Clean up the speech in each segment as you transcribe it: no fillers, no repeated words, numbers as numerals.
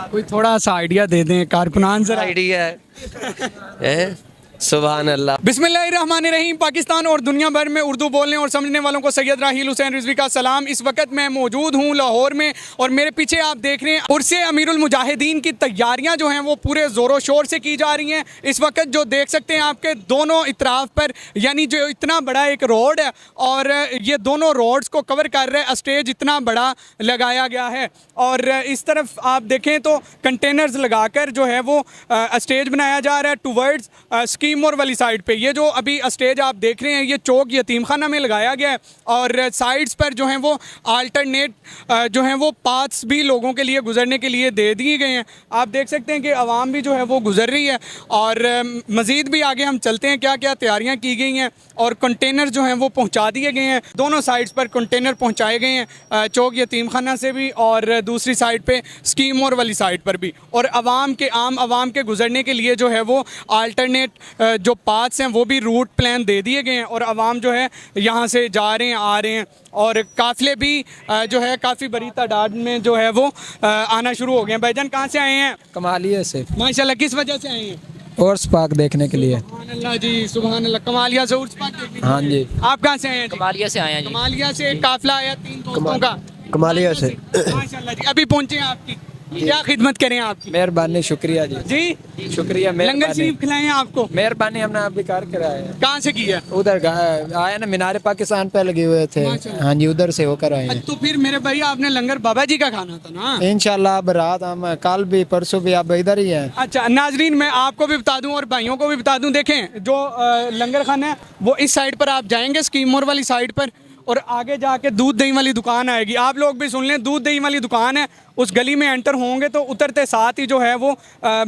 कोई थोड़ा सा आइडिया दे दें कारकुनान जरा। आइडिया है सुभान अल्लाह। बिस्मिल्लाहिर्रहमानिर्रहीम। पाकिस्तान और दुनिया भर में उर्दू बोलने और समझने वालों को सैयद राहील हुसैन रिजवी का सलाम। इस वक्त मैं मौजूद हूँ लाहौर में और मेरे पीछे आप देख रहे हैं उर्से अमीरुल मुजाहिदीन की तैयारियाँ जो हैं वो पूरे ज़ोरों शोर से की जा रही हैं। इस वक्त जो देख सकते हैं आपके दोनों इतराफ़ पर, यानी जो इतना बड़ा एक रोड है और ये दोनों रोड्स को कवर कर रहे हैं, स्टेज इतना बड़ा लगाया गया है। और इस तरफ आप देखें तो कंटेनर्स लगाकर जो है वो स्टेज बनाया जा रहा है टूवर्ड्स स्कीमोर वाली साइड पे। ये जो अभी स्टेज आप देख रहे हैं ये चौक यतीम खाना में लगाया गया है और साइड्स पर जो हैं वो अल्टरनेट जो हैं वो पाथ्स भी लोगों के लिए गुजरने के लिए दे दिए गए हैं। आप देख सकते हैं कि आवाम भी जो है वो गुजर रही है और मज़ीद भी आगे हम चलते हैं क्या क्या तैयारियाँ की गई हैं और कंटेनर जो हैं वो पहुँचा दिए गए हैं। दोनों साइड्स पर कंटेनर पहुँचाए गए हैं, चौक यतीम खाना से भी और दूसरी साइड पे स्कीमोर वाली साइड पर भी। और आम आवाम के गुजरने के लिए जो है वो अल्टरनेट जो पाथ्स हैं वो भी रूट प्लान दे दिए गए हैं और आवाम जो है यहाँ से जा रहे हैं आ रहे हैं और काफ़िले भी जो है काफ़ी बड़ी तादाद में जो है वो आना शुरू हो गए हैं। भाईजान कहाँ से आए हैं? कमालिया से। माशाल्लाह, किस वजह से आए हैं? उर्स पाक देखने के लिए। सुभान अल्लाह जी, सुभान अल्लाह। कमालिया से उर्स पाक देखने के लिए। हाँ जी। आप कहाँ से आए हैं? कमालिया से आए हैं जी। कमालिया से एक काफिला आया 3 दोस्तों का। कमालिया से। माशाल्लाह जी, अभी पहुँचे हैं आपकी, क्या खिदमत करें आपकी? मेहरबानी, शुक्रिया जी। जी शुक्रिया, लंगर मेहरबानी। शरीफ खिलाए हैं आपको? मेहरबानी, हमने अभी कार कराया है। कहाँ से किया? उधर आया ना, मीनार पाकिस्तान पे लगे हुए थे। माशाल्लाह। हाँ जी, उधर से होकर आए हैं। तो फिर मेरे भाई आपने लंगर बाबा जी का खाना था ना? इंशाल्लाह अब रात हम कल भी परसों भी आप इधर ही हैं। अच्छा नाजरीन, मैं आपको भी बता दूं और भाइयों को भी बता दूं, देखें जो लंगर खाना है वो इस साइड पर आप जाएंगे स्कीमोर वाली साइड पर और आगे जाके दूध दही वाली दुकान आएगी। आप लोग भी सुन लें, दूध दही वाली दुकान है, उस गली में एंटर होंगे तो उतरते साथ ही जो है वो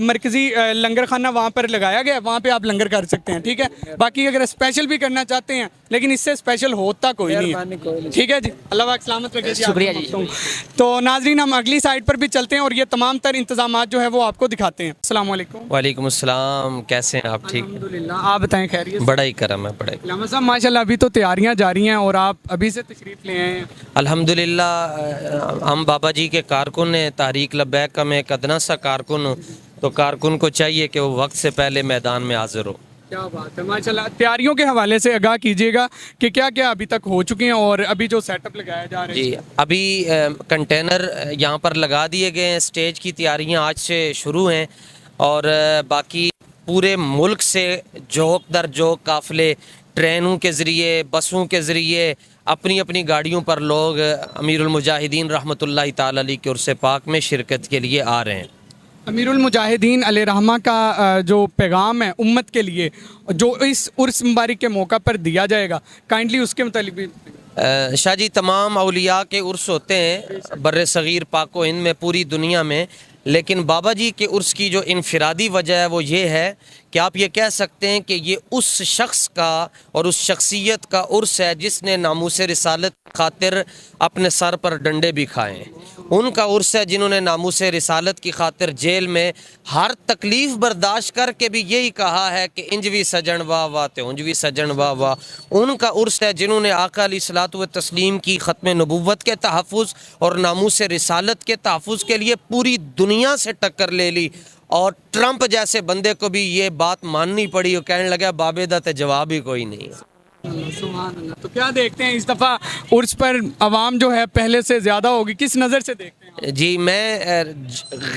मरकज़ी लंगर खाना वहाँ पर लगाया गया है, वहाँ पे आप लंगर कर सकते हैं। ठीक है, बाकी अगर स्पेशल भी करना चाहते हैं लेकिन इससे स्पेशल होता कोई नहीं है। ठीक है जी, अल्लाह पाक सलामत रखे जी। शुक्रिया जी। तो नाजरीन हम अगली साइड पर भी चलते हैं और ये तमाम तर इंतजाम जो है वो आपको दिखाते हैं। अस्सलाम वालेकुम। वालेकुम अस्सलाम, कैसे हैं आप? ठीक, अल्हम्दुलिल्लाह, आप बताएं खैरियत? बड़ा ही करम है, बड़ा ही। लामा साहब माशाल्लाह अभी तो तैयारियां जारी हैं और आप अभी से तशरीफ़ ले आए हैं। अल्हम्दुलिल्लाह, हम बाबा जी के कारकुन हैं, तहरीक लब्बैक का मैं एक अदना सा कारकुन हूँ, तो कारकुन को चाहिए कि वो वक्त से पहले मैदान में हाजिर हो। क्या बात है, माशाल्लाह। तैयारियों के हवाले से आगाह कीजिएगा कि क्या क्या अभी तक हो चुकी हैं और अभी जो सेटअप लगाया जा रहा है। जी, अभी कंटेनर यहाँ पर लगा दिए गए हैं, स्टेज की तैयारियाँ आज से शुरू हैं और बाकी पूरे मुल्क से जोक दर जोक काफ़िले ट्रेनों के ज़रिए, बसों के ज़रिए, अपनी अपनी गाड़ियों पर लोग अमीरुल मुजाहिदीन रहमतुल्लाहि ताला अलैह के उर्स पाक में शिरकत के लिए आ रहे हैं। अमीरुल मुजाहिदीन अलैहि रहमा का जो पैगाम है उम्मत के लिए जो इस उर्स मुबारक के मौका पर दिया जाएगा, काइंडली उसके मुतालिक भी। शाह जी, तमाम औलिया के उर्स होते हैं बर्र सग़ीर पाक व हिंद में, पूरी दुनिया में, लेकिन बाबा जी के उर्स की जो इनफरादी वजह है वो ये है कि आप ये कह सकते हैं कि ये उस शख्स का और उस शख्सियत का उर्स है जिसने नामूस रिसालत खातिर अपने सर पर डंडे भी खाए। उनका उर्स है जिन्होंने नामूस रिसालत की खातिर जेल में हर तकलीफ़ बर्दाश्त करके भी यही कहा है कि इंजवी सजन वाह वाह ते उंजवी सजन वाह वाह। उनका उर्स है जिन्होंने आका अलैहिस्सलातु व तस्लीम की ख़त्म नबुव्वत के तहफ़्फ़ुज़ और नामूस रिसालत के तहफ़्फ़ुज़ के लिए पूरी दुनिया से टक्कर ले ली और ट्रंप जैसे बंदे को भी ये बात माननी पड़ी और कहने लगा बाबेदा ते जवाब ही कोई नहीं है। सुभान अल्लाह। तो क्या देखते हैं इस दफ़ा उर्स पर आवाम जो है पहले से ज़्यादा होगी, किस नज़र से देखते हैं? जी, मैं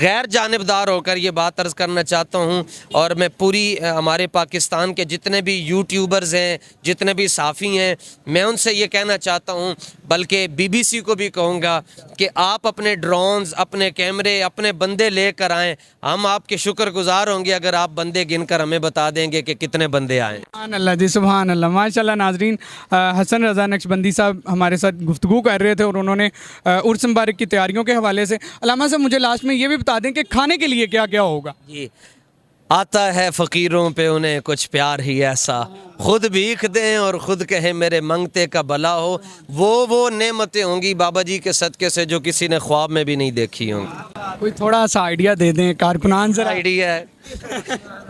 गैर जानिबदार होकर ये बात अर्ज़ करना चाहता हूँ और मैं पूरी हमारे पाकिस्तान के जितने भी यूट्यूबर्स हैं, जितने भी साफ़ी हैं, मैं उनसे ये कहना चाहता हूँ, बल्कि BBC को भी कहूँगा कि आप अपने ड्रोन्स, अपने कैमरे, अपने बंदे लेकर आएँ। हम आपके शुक्रगुज़ार होंगे अगर आप बंदे गिनकर हमें बता देंगे कि कितने बंदे आए। सुभान अल्लाह जी, सुभान अल्लाह। माशाल्लाह नाजरीन, हसन रज़ा नक्शबंदी साहब हमारे साथ गुफ्तगू कर रहे थे और उन्होंने उर्स मुबारक की तैयारियों के हवाले से। अल्लामा साहब मुझे लास्ट में ये भी बता दें कि खाने के लिए क्या क्या होगा? जी, आता है फ़कीरों पे उन्हें कुछ प्यार ही ऐसा, खुद भीख दें और ख़ुद कहें मेरे मंगते का भला हो। वो नेमतें होंगी बाबा जी के सदक़े से जो किसी ने ख्वाब में भी नहीं देखी होंगी। कोई थोड़ा सा आइडिया दे दें कारकुनान जरा। आइडिया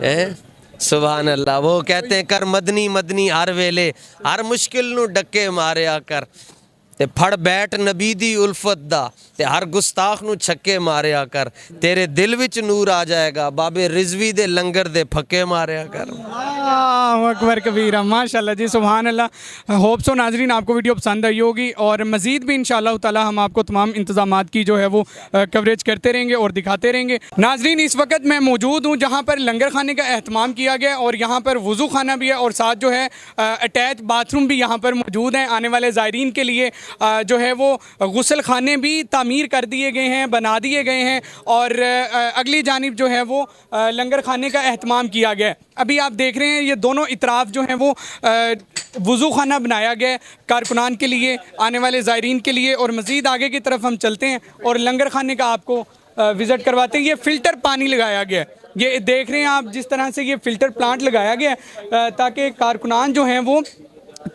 है सुभान अल्लाह। वो कहते हैं कर मदनी मदनी हर वेले, हर मुश्किल नू डके मारे आकर। ते फड़ बैठ नबी दी उल्फत दा ते हर गुस्ताख नू छक्के मारिया कर, तेरे दिल विच नूर आ जाएगा, बाबे रिजवी दे लंगर दे फक्के मारिया कर। अल्लाहु अकबर कबीरा, माशाल्लाह जी, सुभान अल्लाह। होप सो नाजरीन आपको वीडियो पसंद आई होगी और मज़ीद भी इंशाअल्लाह ताला हम आपको तमाम इंतज़ामात की जो है वो कवरेज करते रहेंगे और दिखाते रहेंगे। नाजरीन इस वक्त मैं मौजूद हूँ जहाँ पर लंगर खाने का एहतमाम किया गया और यहाँ पर वज़ू खाना भी है और साथ जो है अटैच बाथरूम भी यहाँ पर मौजूद हैं। आने वाले ज़ायरीन के लिए जो है वो गुस्ल खाने भी तामीर कर दिए गए हैं, बना दिए गए हैं और अगली जानिब जो है वो लंगर खाने का एहतमाम किया गया है। अभी आप देख रहे हैं ये दोनों इतराफ़ जो हैं वो वज़ू खाना बनाया गया है कारकुनान के लिए, आने वाले ज़ायरीन के लिए। और मज़ीद आगे की तरफ हम चलते हैं और लंगर खाने का आपको विज़िट करवाते हैं। ये फ़िल्टर पानी लगाया गया है, ये देख रहे हैं आप जिस तरह से ये फ़िल्टर प्लांट लगाया गया है ताकि कारकुनान जो हैं वो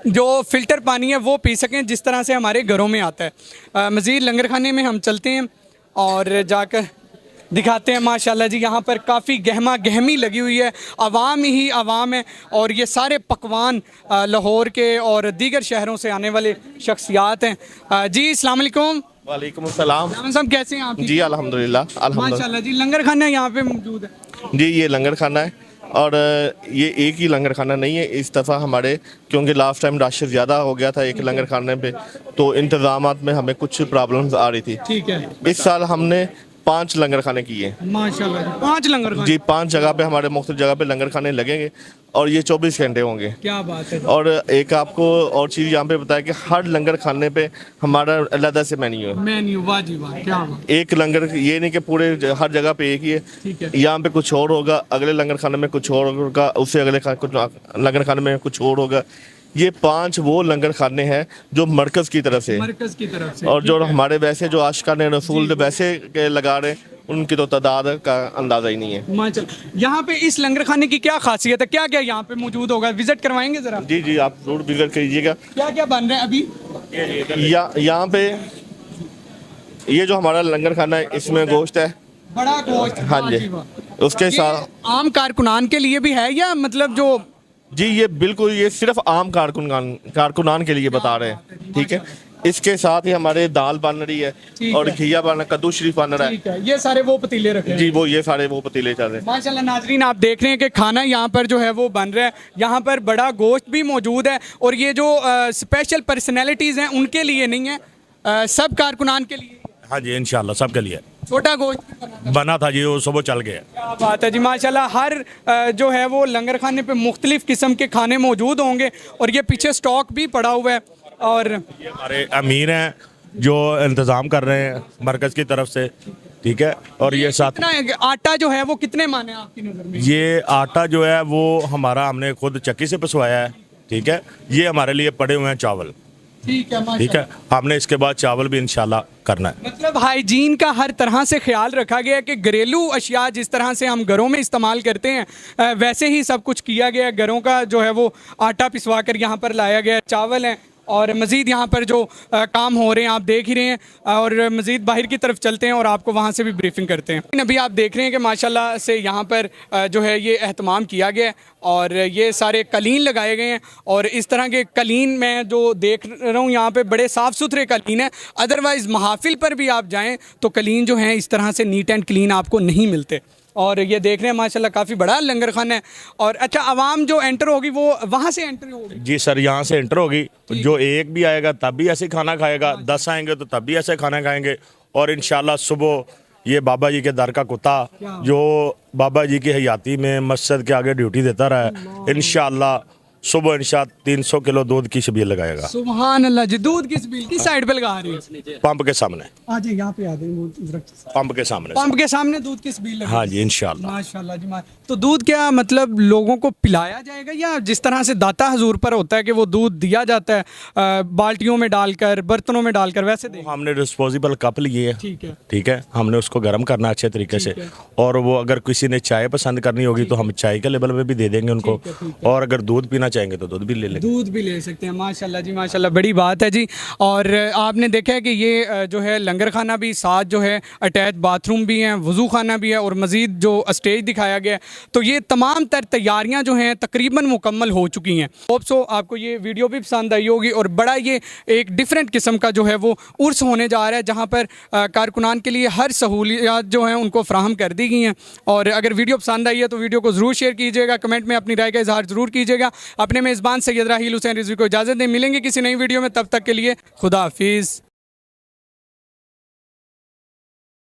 जो फ़िल्टर पानी है वो पी सकें जिस तरह से हमारे घरों में आता है। मज़ीद लंगर खाने में हम चलते हैं और जाकर दिखाते हैं। माशाल्लाह जी यहाँ पर काफ़ी गहमा गहमी लगी हुई है, आवाम ही आवाम है और ये सारे पकवान लाहौर के और दीगर शहरों से आने वाले शख्सियात हैं। जी अस्सलाम वालेकुम। वालेकुम अस्सलाम। साहब कैसे हैं आप? जी अल्हम्दुलिल्लाह माशाल्लाह जी। लंगर खाना यहाँ पे मौजूद है जी, ये लंगर खाना है और ये एक ही लंगर खाना नहीं है। इस दफ़ा हमारे क्योंकि लास्ट टाइम रश ज़्यादा हो गया था एक लंगर खाने पे, तो इंतज़ामात में हमें कुछ प्रॉब्लम्स आ रही थी। ठीक है। इस साल हमने 5 लंगर खाने किए माशाल्लाह जी, 5 लंगर खाने जी। 5 जगह पे हमारे मुख्तलिफ जगह पे लंगर खाने लगेंगे और ये 24 घंटे होंगे। क्या बात है। और एक आपको और चीज़ यहाँ पे बताया कि हर लंगर खाने पे हमारा अलग से मेन्यू है। मेन्यू, वाह जी वाह, क्या बात। एक लंगर ये नहीं कि पूरे हर जगह पे एक ही है, ठीक है। यहाँ पे कुछ और होगा, अगले लंगर खाने में कुछ और होगा, उससे अगले कुछ लंगर खाने में कुछ और होगा। ये 5 वो लंगर खाने हैं जो मरकज़ की तरफ से और जो हमारे वैसे जो आशिकान रसूल वैसे के लगा रहे हैं उनकी तो तादाद का अंदाज़ा ही नहीं है। माशाल्लाह। यहाँ पे इस लंगर खाने की क्या खासियत है, क्या क्या यहाँ पे मौजूद होगा, विजिट करवाएंगे ज़रा? जी जी, आप जरूर विजिट कीजिएगा। क्या क्या बन रहा है अभी? यहाँ पे ये जो हमारा लंगर खाना है इसमें गोश्त है, बड़ा गोश्त। हाँ जी। उसके साथ आम कारकुनान के लिए भी है या मतलब जो? जी ये बिल्कुल, ये सिर्फ आम कारकुनान के लिए बता रहे हैं, ठीक है। इसके साथ ही हमारे दाल बन रही है और घिया बन, कद्दू शरीफ बन रहा है। ये सारे वो पतीले रखे हैं। जी वो ये सारे वो पतीले चल रहे हैं। माशाल्लाह नाजरीन आप देख रहे हैं कि खाना यहाँ पर जो है वो बन रहा है, यहाँ पर बड़ा गोश्त भी मौजूद है और ये जो स्पेशल पर्सनैलिटीज़ हैं उनके लिए नहीं है, सब कारकुनान के लिए। हाँ जी इंशाल्लाह सबके लिए। छोटा गोश्त बना था जी, वो सुबह चल गया। क्या बात है जी, माशाल्लाह। हर जो है वो लंगर खाने पे मुख्तलिफ किस्म के खाने मौजूद होंगे और ये पीछे स्टॉक भी पड़ा हुआ है। और ये हमारे अमीर हैं जो इंतज़ाम कर रहे हैं मरकज़ की तरफ से, ठीक है। और ये साथ आटा जो है वो कितने माने आपकी नज़र में? ये आटा जो है वो हमारा हमने खुद चक्की से पिसवाया है, ठीक है। ये हमारे लिए पड़े हुए हैं चावल, ठीक है, ठीक है। हमने इसके बाद चावल भी इंशाल्लाह करना है। मतलब हाइजीन का हर तरह से ख्याल रखा गया है कि घरेलू अशिया जिस तरह से हम घरों में इस्तेमाल करते हैं वैसे ही सब कुछ किया गया है। घरों का जो है वो आटा पिसवा कर यहाँ पर लाया गया है, चावल हैं और मज़ीद यहाँ पर जो काम हो रहे हैं आप देख ही रहे हैं और मज़ीद बाहर की तरफ चलते हैं और आपको वहाँ से भी ब्रीफिंग करते हैं। अभी आप देख रहे हैं कि माशाल्लाह से यहाँ पर जो है ये एहतमाम किया गया है और ये सारे कलीन लगाए गए हैं और इस तरह के कलीन मैं जो देख रहा हूँ यहाँ पे बड़े साफ़ सुथरे कलीन हैं। अदरवाइज़ महाफिल पर भी आप जाएँ तो कलीन जो हैं इस तरह से नीट एंड क्लीन आपको नहीं मिलते। और ये देख रहे हैं माशाल्लाह काफ़ी बड़ा लंगर खाना है। और अच्छा, आवाम जो एंटर होगी वो वहाँ से एंटर होगी? जी सर, यहाँ से एंटर होगी। जो एक भी आएगा तब भी ऐसे खाना खाएगा, 10 आएंगे तो तब भी ऐसे खाना खाएंगे। और इंशाल्लाह सुबह ये बाबा जी के दर का कुत्ता जो बाबा जी की हयाती में मस्जिद के आगे ड्यूटी देता रहा है, इंशाल्लाह सुबह इंशाल्लाह 300 किलो दूध की शबील लगाएगा। सुभान अल्लाह जी। दूध की शबील किस साइड पे लगा रही है? पंप के सामने। हाँ जी, यहाँ पे आ जाइए। पंप के सामने। पंप के सामने दूध की शबील लगा। हाँ जी इंशाल्लाह। माशाल्लाह जी। तो दूध क्या मतलब लोगों को पिलाया जाएगा या जिस तरह से दाता हजूर पर होता है कि वो दूध दिया जाता है बाल्टियों में डालकर, बर्तनों में डालकर, वैसे दें? हमने डिस्पोजेबल कप लिए है, ठीक है, ठीक है। हमने उसको गर्म करना अच्छे तरीके से और वो अगर किसी ने चाय पसंद करनी होगी तो हम चाय के लेवल पे भी दे देंगे उनको। और अगर दूध पीना चाहेंगे तो दूध भी ले लेंगे। दूध भी ले सकते हैं। माशाल्लाह जी माशाल्लाह, बड़ी बात है जी। और आपने देखा है कि ये जो है लंगर खाना भी साथ जो है अटैच बाथरूम भी हैं, वज़ू खाना भी है और मज़ीद जो स्टेज दिखाया गया है, तो ये तमाम तर तैयारियाँ जो हैं तकरीबन मुकम्मल हो चुकी हैं। होप सो आपको ये वीडियो भी पसंद आई होगी और बड़ा ये एक डिफरेंट किस्म का जो है वो उर्स होने जा रहा है, जहाँ पर कारकुनान के लिए हर सहूलियात जो हैं उनको फ्राहम कर दी गई हैं। और अगर वीडियो पसंद आई है तो वीडियो को ज़रूर शेयर कीजिएगा, कमेंट में अपनी राय का इजहार ज़रूर कीजिएगा। अपने मेज़बान सैयद राहील हुसैन रिजवी को इजाज़त दें, मिलेंगे किसी नई वीडियो में, तब तक के लिए खुदा हाफिज़।